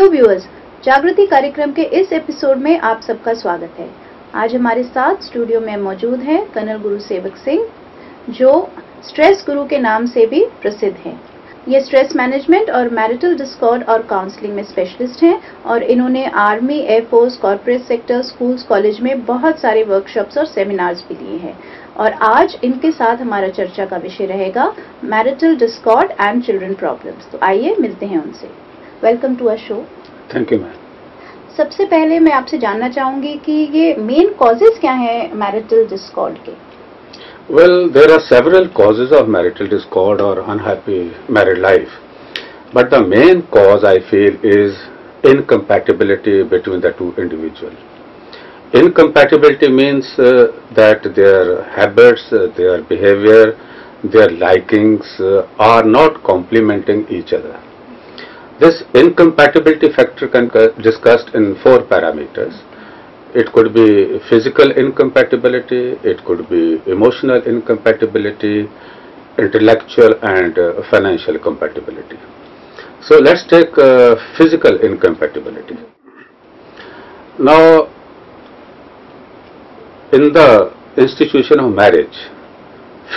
Hello viewers, जागृति कार्यक्रम के इस एपिसोड में आप सबका स्वागत है। आज हमारे साथ स्टूडियो में मौजूद हैं कर्नल गुरु सेवक सिंह, जो स्ट्रेस गुरु के नाम से भी प्रसिद्ध हैं। ये स्ट्रेस मैनेजमेंट और मैरिटल डिस्कॉर्ड और काउंसलिंग में स्पेशलिस्ट हैं और इन्होंने army, air force, corporate sector, schools, college में बहुत सारे वर्कशॉप्स और सेमिनार्स भी दिए हैं। और आज इनके साथ हमारा चर्चा का विषय रहेगा marital discord and children problems. तो आइए मिलते हैं उनसे। Welcome to our show. Thank you ma'am. सबसे पहले मैं आपसे जानना चाहूंगी कि ये मेन कॉजेज क्या हैं मैरिटल डिस्कॉर्ड के? Well, there are several causes of marital discord or unhappy married life, but the main cause I feel is incompatibility between the two individuals. Incompatibility means that their habits, their behavior, their likings are not complementing each other. This incompatibility factor can be discussed in 4 parameters. It could be physical incompatibility, it could be emotional incompatibility, intellectual and financial compatibility. So let's take physical incompatibility. Now, in the institution of marriage,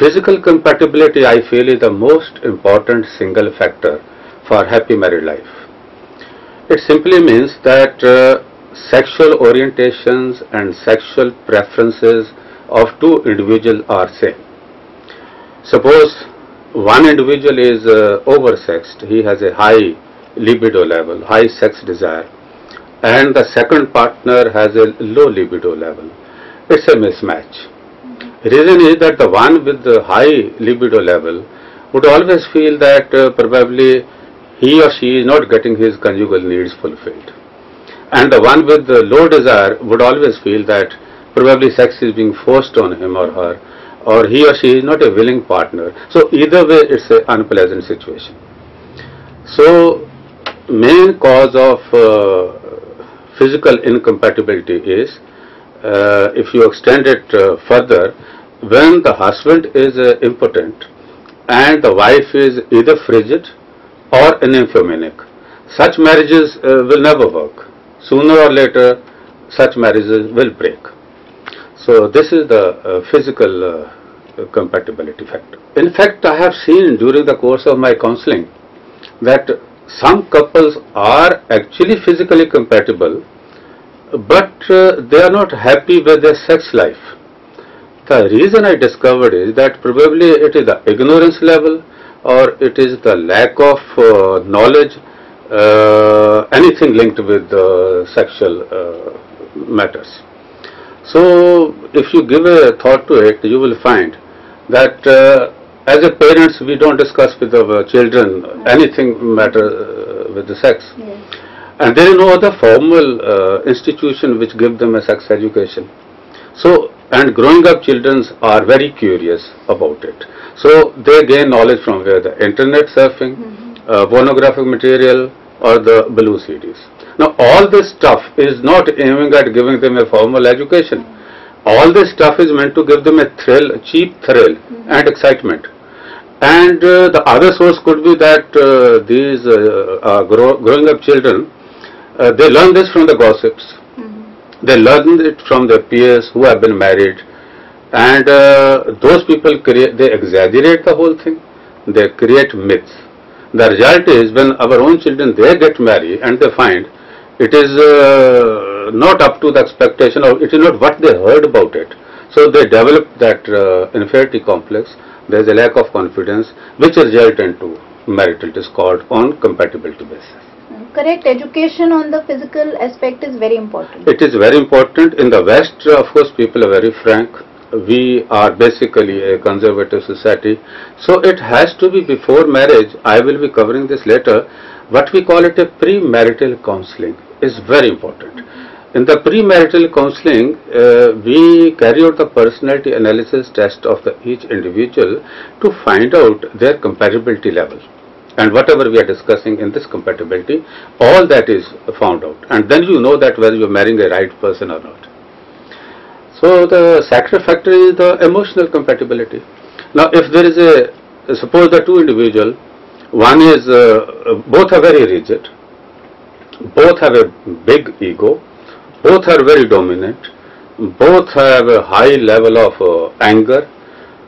physical compatibility I feel is the most important single factor for happy married life. It simply means that sexual orientations and sexual preferences of two individuals are same. Suppose one individual is oversexed, he has a high libido level, high sex desire, and the second partner has a low libido level. It's a mismatch. Reason is that the one with the high libido level would always feel that probably he or she is not getting his conjugal needs fulfilled. And the one with the low desire would always feel that probably sex is being forced on him or her, or he or she is not a willing partner. So either way it's an unpleasant situation. So main cause of physical incompatibility is, if you extend it further, when the husband is impotent and the wife is either frigid or nymphomaniac. Such marriages will never work. Sooner or later, such marriages will break. So this is the physical compatibility factor. In fact, I have seen during the course of my counseling that some couples are actually physically compatible, but they are not happy with their sex life. The reason I discovered is that probably it is the ignorance level, or it is the lack of knowledge, anything linked with sexual matters. So if you give a thought to it, you will find that as a parents we don't discuss with our children anything matter with the sex. Yes. And there is no other formal institution which give them a sex education. So, and growing up children are very curious about it. So they gain knowledge from where? The internet surfing, pornographic material, or the blue CDs. Now all this stuff is not aiming at giving them a formal education. All this stuff is meant to give them a thrill, a cheap thrill and excitement. And the other source could be that these growing up children, they learn this from the gossips. They learn it from their peers who have been married, and those people they exaggerate the whole thing. They create myths. The result is when our own children they get married and they find it is not up to the expectation, or it is not what they heard about it. So they develop that inferiority complex. There is a lack of confidence, which result into marital discord on compatibility basis. Correct. Education on the physical aspect is very important. It is very important. In the West, of course, people are very frank. We are basically a conservative society. So it has to be before marriage. I will be covering this later. What we call it a premarital counseling is very important. In the premarital counseling, we carry out the personality analysis test of each individual to find out their compatibility level. And whatever we are discussing in this compatibility, all that is found out. And then you know that whether you are marrying the right person or not. So the second factor is the emotional compatibility. Now if there is suppose the two individuals, one is, both are very rigid, both have a big ego, both are very dominant, both have a high level of anger.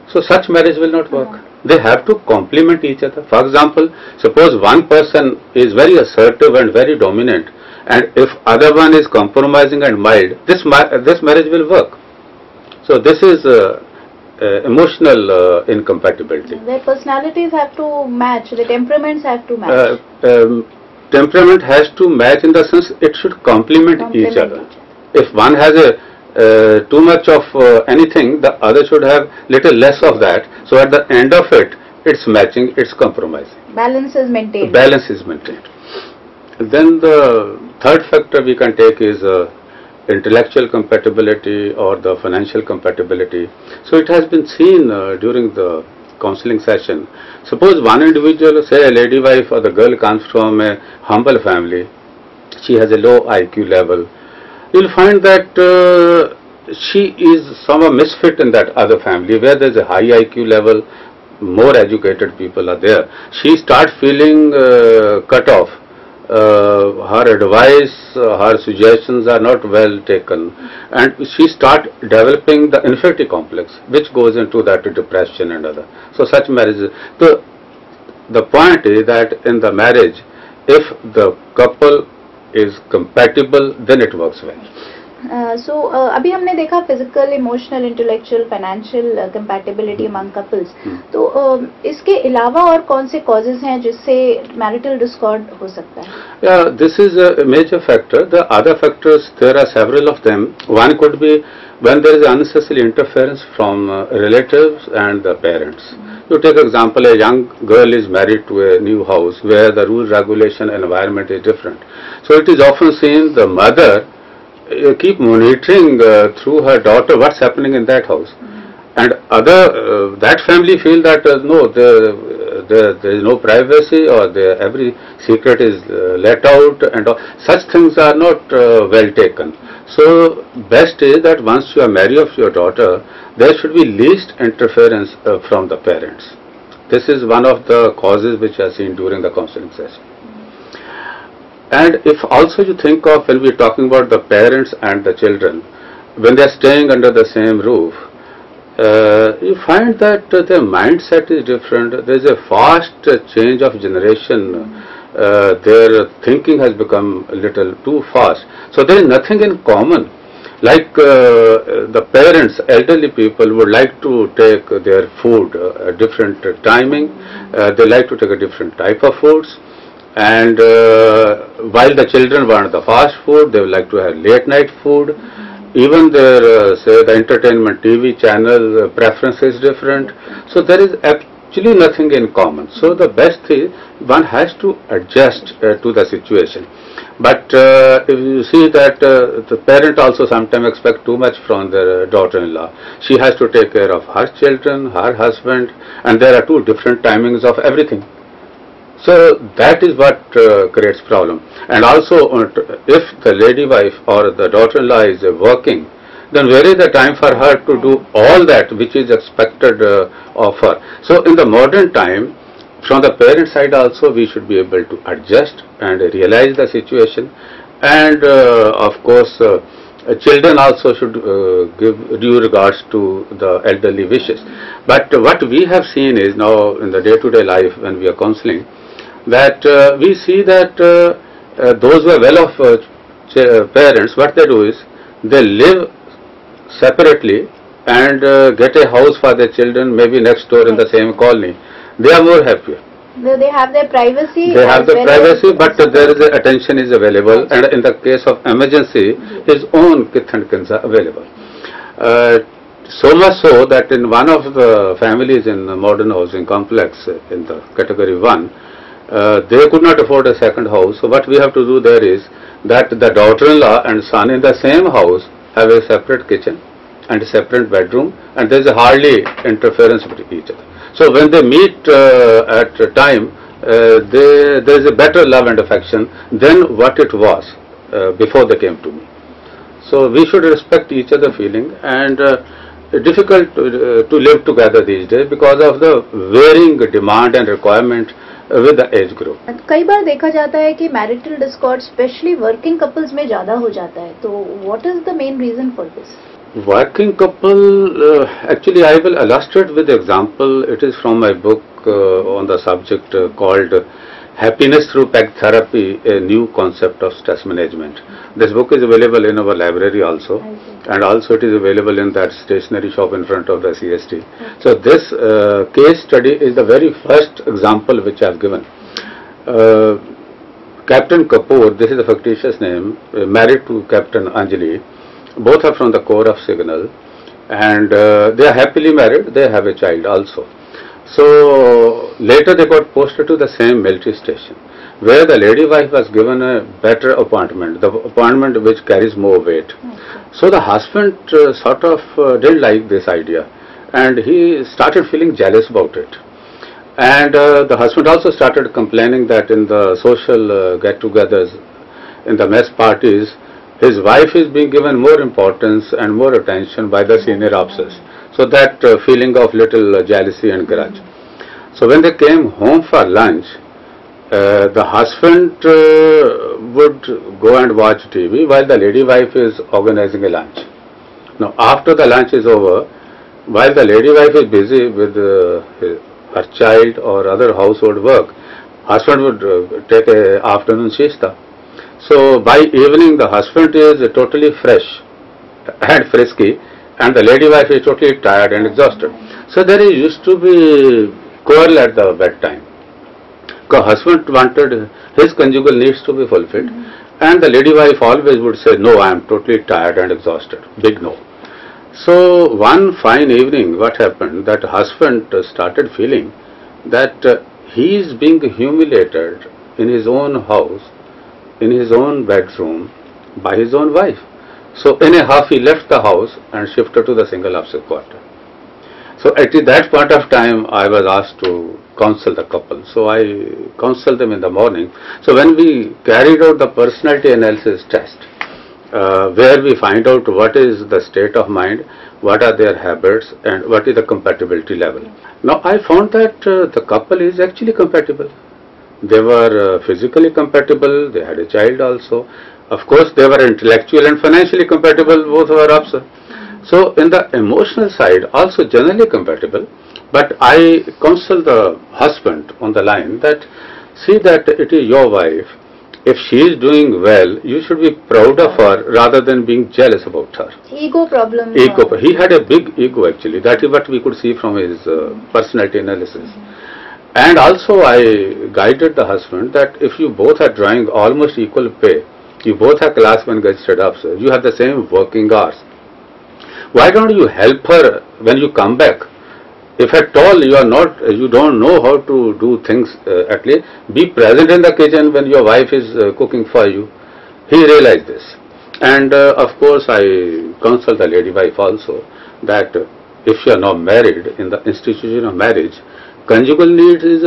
So such marriage will not work. They have to complement each other. For example, suppose one person is very assertive and very dominant, and if other one is compromising and mild, this marriage will work. So this is emotional incompatibility. Their personalities have to match, the temperaments have to match. Temperament has to match in the sense it should complement each other. If one has too much of anything, the other should have little less of that. So at the end of it, it's matching, it's compromising. Balance is maintained. Balance is maintained. Then the third factor we can take is intellectual compatibility or the financial compatibility. So it has been seen during the counseling session. Suppose one individual, say a lady wife or the girl comes from a humble family, she has a low IQ level, you'll find that she is somewhat misfit in that other family where there's a high IQ level, more educated people are there. She starts feeling cut off. Her advice, her suggestions are not well taken, and she start developing the inferiority complex, which goes into that depression and other. So such marriages. The point is that in the marriage, if the couple is compatible, then it works well. अभी हमने देखा physical, emotional, intellectual, financial compatibility among couples. तो इसके अलावा और कौन से causes हैं जिससे मैरिटल डिस्कॉर्ड हो सकता है? Yeah, this is a major factor. The other factors, there are several of them. One could be when there is unnecessary interference from relatives and the parents. You take example, a young girl is married to a new house where the rule, regulation, environment is different. So it is often seen the mother keep monitoring through her daughter what's happening in that house, and other that family feel that no, there is no privacy, or every secret is let out, and such things are not well taken. So best is that once you are married of your daughter, there should be least interference from the parents. This is one of the causes which are seen during the counseling session. And if also you think of, when we are talking about the parents and the children, when they are staying under the same roof, you find that their mindset is different. There is a fast change of generation. Their thinking has become a little too fast. So there is nothing in common. Like the parents, elderly people would like to take their food a different timing. They like to take a different type of foods. And while the children want the fast food, they would like to have late night food. Even their say the entertainment TV channel preference is different. So there is actually nothing in common. So the best is one has to adjust to the situation. But if you see that the parent also sometimes expect too much from their daughter-in-law. She has to take care of her children, her husband, and there are two different timings of everything. So that is what creates problem. And also if the lady wife or the daughter-in-law is working, then where is the time for her to do all that which is expected of her? So in the modern time, from the parent side also we should be able to adjust and realize the situation. And of course children also should give due regards to the elderly wishes. But what we have seen is now in the day-to-day life when we are counseling, that we see that those who are well-off parents, what they do is they live separately and get a house for their children, maybe next door in the same colony. They are more happier. They have their privacy. They have the privacy, but there is attention is available, and in the case of emergency, his own kith and kins are available. So much so that in one of the families in the modern housing complex in the category 1, they could not afford a second house. So what we have to do there is that the daughter-in-law and son in the same house have a separate kitchen and a separate bedroom, and there is hardly interference with each other. So when they meet at a time, there is a better love and affection than what it was before they came to me. So we should respect each other feeling, and difficult to live together these days because of the varying demand and requirement with the age group. कई बार देखा जाता है कि marital discord specially working couples में ज्यादा हो जाता है, तो what is the main reason for this? Working couple, actually I will illustrate with example. It is from my book on the subject called Happiness Through Peg Therapy, a new concept of stress management. This book is available in our library also, and also it is available in that stationery shop in front of the CST. So this case study is the very first example which I have given. Captain Kapoor, this is a fictitious name, married to Captain Anjali. Both are from the core of Signal, and they are happily married. They have a child also. So later they got posted to the same military station, where the lady wife was given a better appointment, the appointment which carries more weight. So the husband sort of didn't like this idea, and he started feeling jealous about it. And the husband also started complaining that in the social get-togethers, in the mess parties, his wife is being given more importance and more attention by the senior officers. So that feeling of little jealousy and grudge. So when they came home for lunch, the husband would go and watch TV while the lady wife is organizing a lunch. Now after the lunch is over, while the lady wife is busy with her child or other household work, husband would take a afternoon siesta. So by evening the husband is totally fresh and frisky, and the lady wife is totally tired and exhausted. So there used to be quarrel at the bedtime. The husband wanted his conjugal needs to be fulfilled, and the lady wife always would say, no, I am totally tired and exhausted. Big no. So one fine evening what happened, that husband started feeling that he is being humiliated in his own house, in his own bedroom, by his own wife. So in a huff he left the house and shifted to the single officer quarter. So at that point of time I was asked to counsel the couple. So I counseled them in the morning. So when we carried out the personality analysis test, where we find out what is the state of mind, what are their habits, and what is the compatibility level. Now I found that the couple is actually compatible. They were physically compatible, they had a child also. Of course they were intellectual and financially compatible, both were officers. So in the emotional side also generally compatible. But I counsel the husband on the line that, see that it is your wife. If she is doing well, you should be proud of her rather than being jealous about her. Ego problem. He had a big ego actually. That is what we could see from his personality analysis. And also I guided the husband that if you both are drawing almost equal pay, you both are class 1 gazetted officers, you have the same working hours, why don't you help her when you come back? If at all you don't know how to do things, at least be present in the kitchen when your wife is cooking for you. He realized this. And of course I counsel the lady wife also that if you are not married, in the institution of marriage, conjugal needs is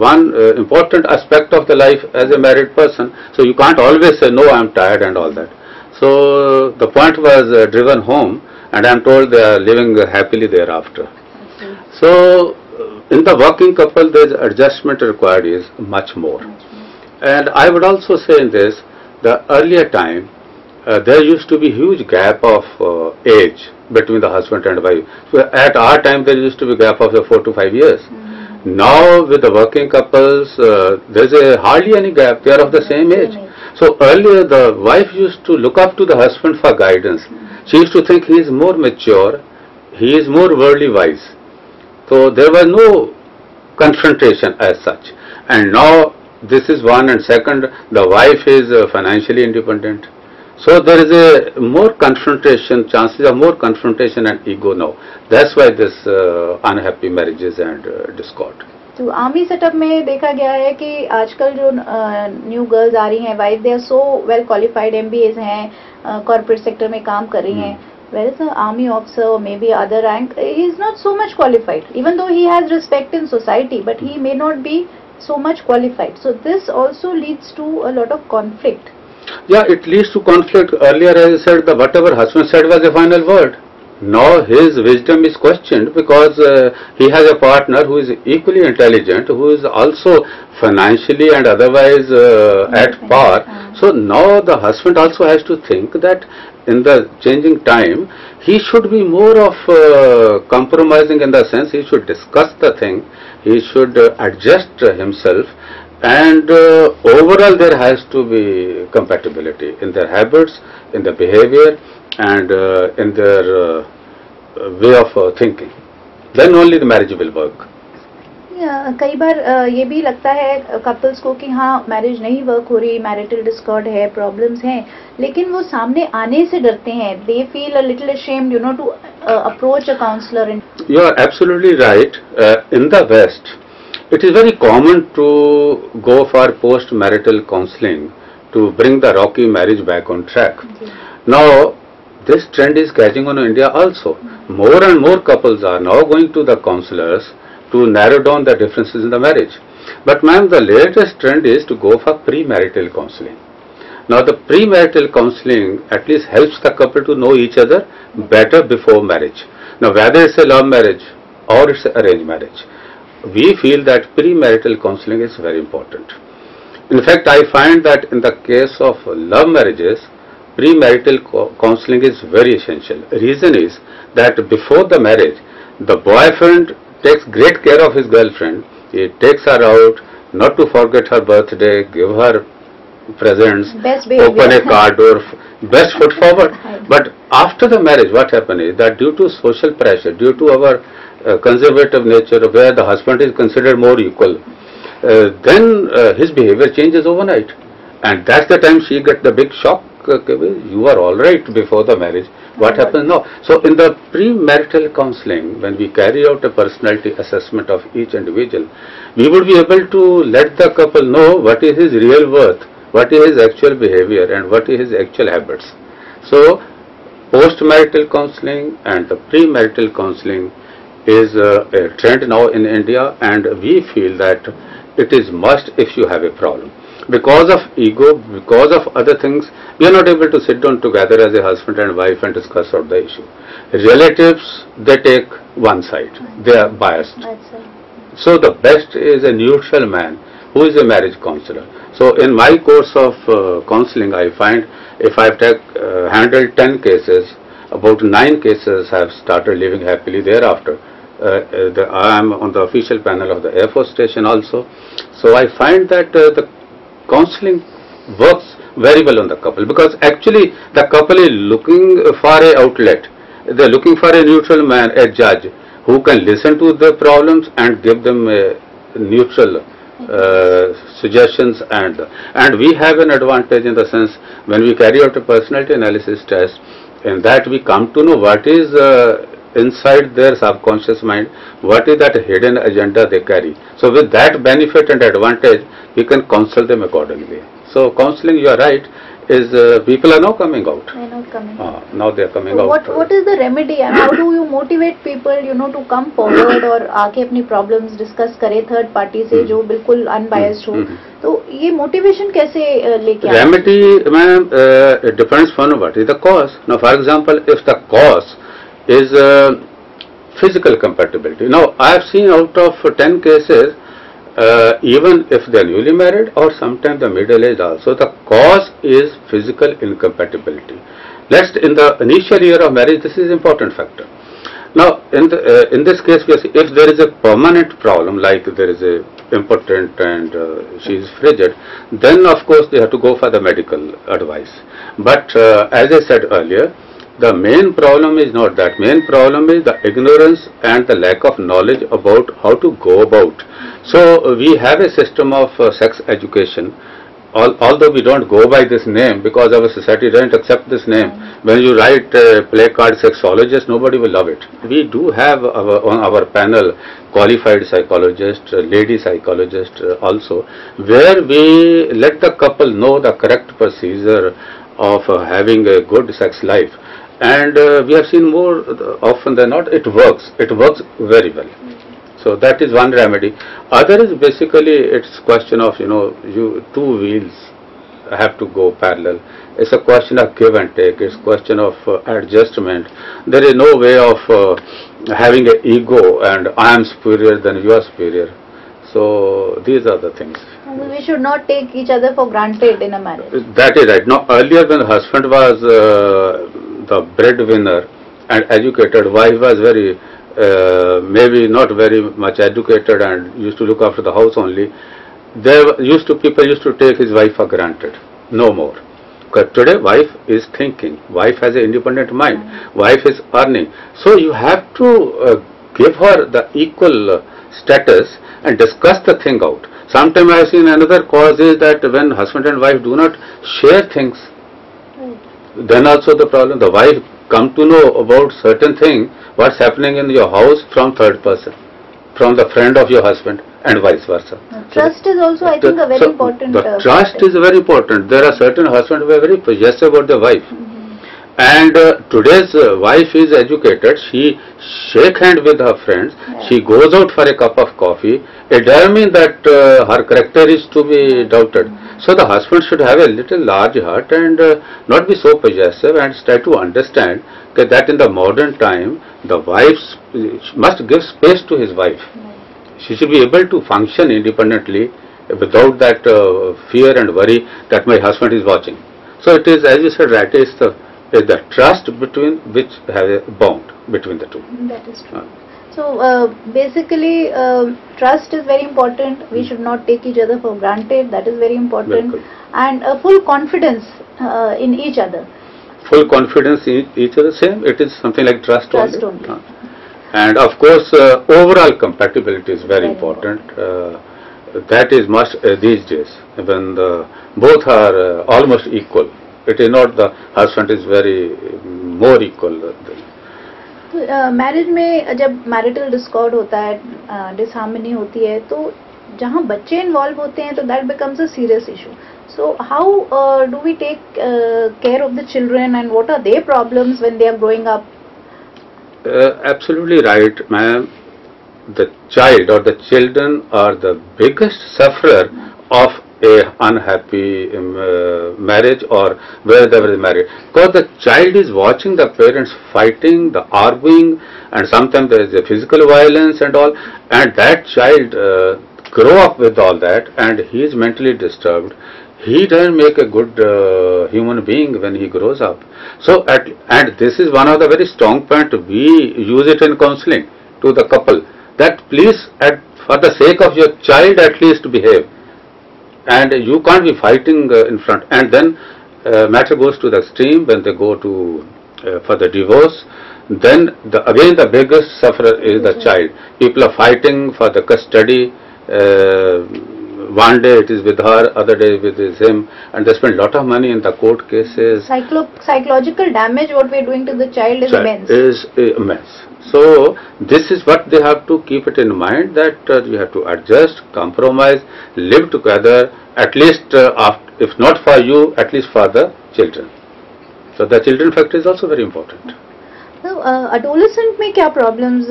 one important aspect of the life as a married person. So you can't always say, no, I am tired and all that. So the point was driven home, and I am told they are living happily thereafter. So in the working couple, there is adjustment required is much more. And I would also say in this, the earlier time, there used to be huge gap of age between the husband and wife. So at our time there used to be a gap of 4 to 5 years. Now with the working couples, there is hardly any gap. They are of the same age. So earlier the wife used to look up to the husband for guidance. She used to think he is more mature, he is more worldly wise. So there was no confrontation as such. And now this is one, and second, the wife is financially independent. So there is a more confrontation, chances of more confrontation and ego now. That's why this unhappy marriages and discord. तो army setup में देखा गया है कि आजकल जो new girls आ रही हैं, wife they are so well qualified, MBAs हैं, कॉर्पोरेट सेक्टर में काम कर रही हैं. Whereas an army officer or maybe other rank, he is not so much qualified, even though he has respect in society, but he may not be so much qualified. So this also leads to a lot of conflict. Yeah, it leads to conflict. Earlier, as I said, whatever husband said was the final word. Now his wisdom is questioned because he has a partner who is equally intelligent, who is also financially and otherwise at par. So now the husband also has to think that in the changing time, he should be more of compromising, in the sense he should discuss the thing, he should adjust himself, and overall there has to be compatibility in their habits, in their behavior, and in their way of thinking. Then only the marriage will work. कई बार ये भी लगता है couples को कि हाँ marriage नहीं work हो रही, मैरिटल डिस्कॉर्ड है, प्रॉब्लम्स हैं, लेकिन वो सामने आने से डरते हैं. They feel a little ashamed, you know, to approach a counselor. You are absolutely right. In the West, it is very common to go for post-marital counseling to bring the rocky marriage back on track. Now, this trend is catching on in India also. More and more couples are now going to the counselors to narrow down the differences in the marriage. But ma'am, the latest trend is to go for premarital counseling. Now the premarital counseling at least helps the couple to know each other better before marriage. Now whether it's a love marriage or it's an arranged marriage, we feel that premarital counseling is very important. In fact, I find that in the case of love marriages, premarital counseling is very essential. Reason is that before the marriage, the boyfriend takes great care of his girlfriend. He takes her out, not to forget her birthday, give her presents, open a car door, best foot forward. But after the marriage, what happens is that due to social pressure, due to our conservative nature, where the husband is considered more equal, then his behavior changes overnight. And that's the time she gets the big shock. You were all right before the marriage. What happens now? So in the premarital counseling, when we carry out a personality assessment of each individual, we would be able to let the couple know what is his real worth, what is his actual behavior, and what is his actual habits. So post-marital counseling and the premarital counseling is a trend now in India, and we feel that it is must if you have a problem. Because of ego, because of other things, we are not able to sit down together as a husband and wife and discuss out the issue. Relatives, they take one side, they are biased. So the best is a neutral man who is a marriage counselor. So in my course of counseling, I find if I have handled 10 cases, about 9 cases have started living happily thereafter. I am on the official panel of the Air Force Station also. So I find that the counseling works very well on the couple, because actually the couple is looking for a outlet. They are looking for a neutral man, a judge, who can listen to the problems and give them neutral suggestions, and we have an advantage in the sense when we carry out a personality analysis test, in that we come to know what is inside their subconscious mind, what is that hidden agenda they carry. So with that benefit and advantage, we can counsel them accordingly. So counseling, you are right, is people are now coming out. Now they are coming out. What is the remedy and how do you motivate people, you know, to come forward और आके अपनी problems discuss करें third party से जो बिल्कुल unbiased हो, तो ये motivation कैसे लेके आए? Remedy, ma'am, it depends on what is the cause. Now, for example, if the cause is physical compatibility. Now, I have seen out of 10 cases, even if they are newly married or sometimes the middle age also, the cause is physical incompatibility. Let's, in the initial year of marriage, this is important factor. Now, in this case, we see if there is a permanent problem, like there is a impotent and she is frigid, then of course they have to go for the medical advice. But as I said earlier, the main problem is not that. Main problem is the ignorance and the lack of knowledge about how to go about. So we have a system of sex education, although we don't go by this name because our society doesn't accept this name. When you write a placard sexologist, nobody will love it. We do have on our panel qualified psychologist, lady psychologist also, where we let the couple know the correct procedure of having a good sex life. And we have seen more often than not, it works very well. So that is one remedy. Other is basically it's question of, you know, two wheels have to go parallel. It's a question of give and take. It's a question of adjustment. There is no way of having an ego and I am superior than you are superior. So these are the things. We should not take each other for granted in a marriage. That is right. Now earlier when the husband was the breadwinner and educated, wife was very maybe not very much educated and used to look after the house only. People used to take his wife for granted. No more. Because today wife is thinking, wife has an independent mind, wife is earning. So you have to give her the equal status and discuss the thing out. Sometimes I have seen another cause is that when husband and wife do not share things, then also the problem, the wife come to know about certain thing, what's happening in your house from third person, from the friend of your husband and vice versa. Trust is also, I think, a very important. The trust is very important. There are certain husbands who are very possessive about their wife. And today's wife is educated. She shake hand with her friends. She goes out for a cup of coffee. It doesn't mean that her character is to be doubted. So the husband should have a little large heart and not be so possessive and try to understand that in the modern time the wife must give space to his wife. She should be able to function independently without that fear and worry that my husband is watching. So it is, as you said, right, is the trust between which have a bond between the two. That is true. So basically trust is very important. We should not take each other for granted. That is very important. And full confidence in each other. Full confidence in each other, same. It is something like trust only. And of course overall compatibility is very important. That is must these days when both are almost equal. It is not the husband is very more equal. Marriage में जब marital Discord होता है, disharmony होती है, तो जहाँ बच्चे involve होते हैं तो that becomes a serious issue. So how do we take care of the children and what are their problems when they are growing up? Absolutely right, ma'am. The child or the children are the biggest sufferer of a unhappy marriage or wherever they marry. Because the child is watching the parents fighting, the arguing, and sometimes there is a physical violence and all, and that child grow up with all that and he is mentally disturbed. He doesn't make a good human being when he grows up. So, and this is one of the very strong point. We use it in counseling to the couple that please, for the sake of your child, at least behave. And you can't be fighting in front. And then matter goes to the extreme when they go to for the divorce. Then again the biggest sufferer is the child. People are fighting for the custody. One day it is with her, other day with him, and they spend a lot of money in the court cases. Psychological damage what we are doing to the child is immense. Is immense. So this is what they have to keep it in mind, that you have to adjust, compromise, live together, at least if not for you, at least for the children. So the children factor is also very important. So adolescent में क्या problems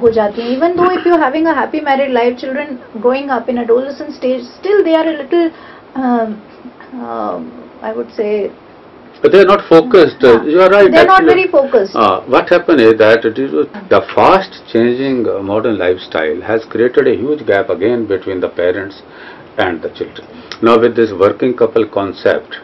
हो जाती हैं? Even though if you are having a happy married life, children growing up in adolescent stage, still they are a little, I would say. But they are not focused. You are right. They are not very focused. What happened is that the fast changing modern lifestyle has created a huge gap again between the parents and the children. Now with this working couple concept,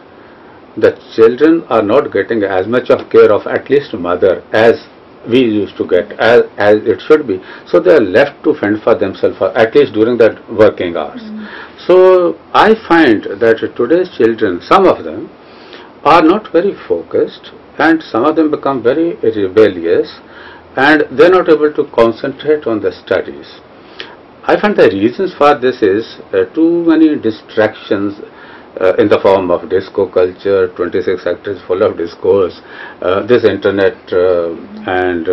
the children are not getting as much of care of at least mother as we used to get, as it should be. So they are left to fend for themselves, at least during that working hours. So I find that today's children, some of them, are not very focused, and some of them become very rebellious, and they are not able to concentrate on the studies. I find the reasons for this is too many distractions in the form of disco culture, 26 sectors full of discos, this internet and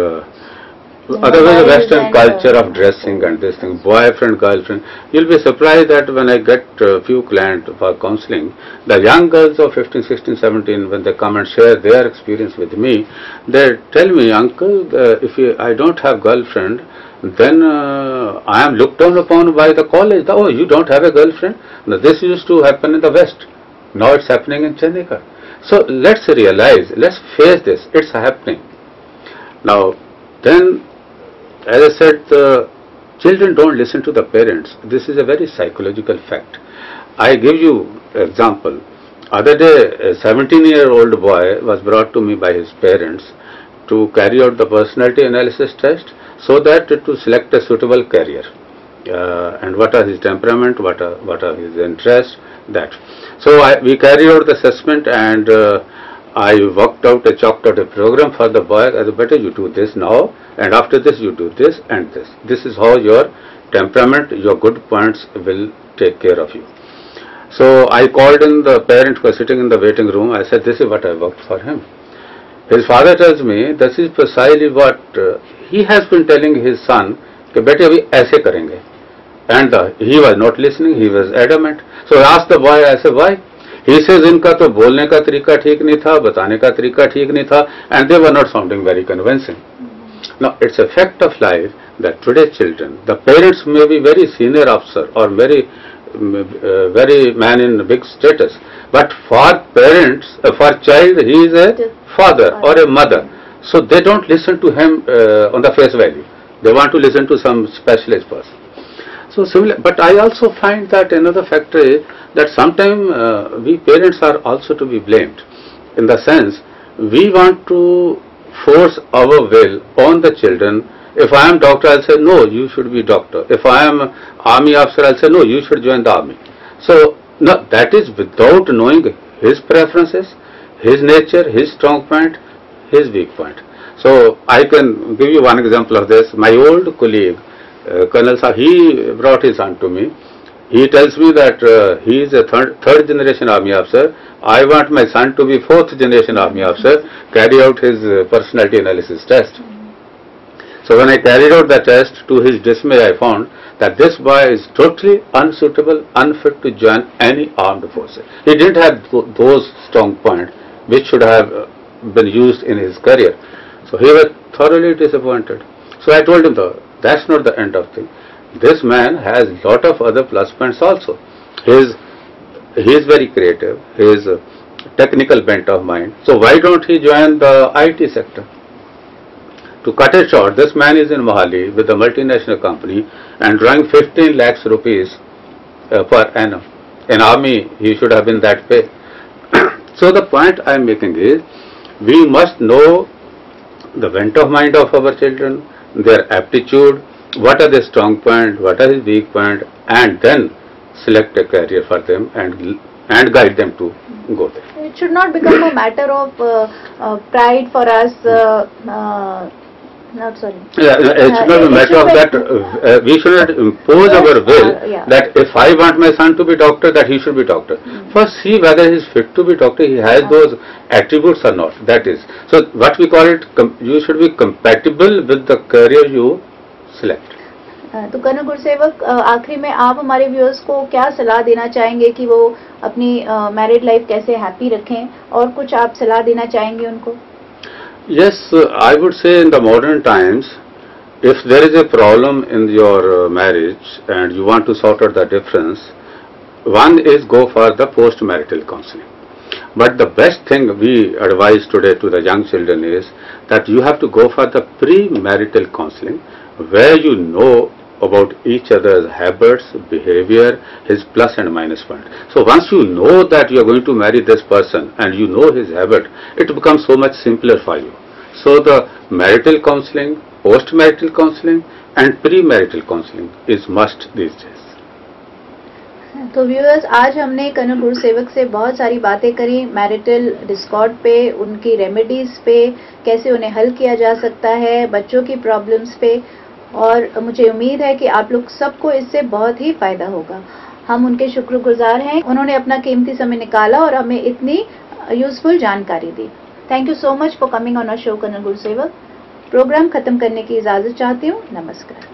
otherwise Western culture of dressing and this thing, boyfriend, girlfriend. You'll be surprised that when I get a few clients for counseling, the young girls of 15, 16, 17, when they come and share their experience with me, they tell me, uncle, if I don't have girlfriend, then I am looked down upon by the college. Oh, you don't have a girlfriend? Now, this used to happen in the West. Now it's happening in Chandigarh. So let's realize, let's face this, it's happening. Now, then, as I said, the children don't listen to the parents. This is a very psychological fact. I give you example. Other day, a 17-year-old boy was brought to me by his parents to carry out the personality analysis test so that to select a suitable career. And what are his temperament, what are his interests, that. So we carried out the assessment, and I chalked out a program for the boy. As better you do this now, and after this you do this and this. This is how your temperament, your good points will take care of you. So I called in the parent who was sitting in the waiting room. I said, this is what I worked for him. His father tells me, this is precisely what he has been telling his son, कि बेटे अभी ऐसे करेंगे. And he was not listening, he was adamant. So I asked the boy, I said, why? He says, इनका तो बोलने का तरीका ठीक नहीं था, बताने का तरीका ठीक नहीं था, and they were not sounding very convincing. Now, it's a fact of life that today's children, the parents may be very senior officer or very man in big status, but for parents, for child, he is a father or a mother. So they don't listen to him on the face value. They want to listen to some specialist person. So similar, but I also find that another factor is that sometimes we parents are also to be blamed, in the sense we want to force our will on the children. If I am doctor, I'll say no, you should be doctor. If I am army officer, I'll say no, you should join the army. So no, that is without knowing his preferences, his nature, his strong point, his weak point. So I can give you one example of this. My old colleague, Colonel Saab, he brought his son to me. He tells me that he is a third generation army officer. I want my son to be fourth generation army officer, carry out his personality analysis test. So when I carried out the test, to his dismay I found that this boy is totally unsuitable, unfit to join any armed forces. He didn't have those strong points which should have been used in his career. So he was thoroughly disappointed. So I told him, though, that's not the end of thing. This man has lot of other plus points also. He is very creative. He is a technical bent of mind. So why don't he join the IT sector? To cut it short, this man is in Mohali with a multinational company and drawing 15 lakhs rupees per annum. In army, he should have been that pay. So the point I am making is, we must know the bent of mind of our children, their aptitude, what are their strong points, what are his weak points, and then select a career for them and guide them to go there. It should not become a matter of pride for us. It should not be a matter of that. We should not impose our will that if I want my son to be doctor, that he should be doctor. First, see whether he is fit to be doctor, he has those attributes or not. That is. So what we call it, you should be compatible with the career you select. तो colonel Gurusevak, आखिरी में आप हमारे viewers को क्या सलाह देना चाहेंगे कि वो अपनी मैरिड लाइफ कैसे हैप्पी रखें, और कुछ आप सलाह देना चाहेंगे उनको? Yes, I would say in the modern times, if there is a problem in your marriage and you want to sort out the difference, one is go for the post-marital counseling. But the best thing we advise today to the young children is that you have to go for the pre-marital counseling, where you know about each other's habits, behavior, his plus and minus point. So once you know that you are going to marry this person and you know his habit, it becomes so much simpler for you. So the marital counseling, post-marital counseling and premarital counseling is must these days. तो viewers, आज हमने colonel Gurusevak से बहुत सारी बातें करी marital Discord पे, उनकी रेमेडीज पे, कैसे उन्हें हल किया जा सकता है, बच्चों की प्रॉब्लम्स पे, और मुझे उम्मीद है कि आप लोग सबको इससे बहुत ही फायदा होगा. हम उनके शुक्रगुजार हैं, उन्होंने अपना कीमती समय निकाला और हमें इतनी यूजफुल जानकारी दी. Thank you so much for coming on our show colonel Gurusevak. Programme खत्म करने की इजाजत चाहती हूँ. नमस्कार.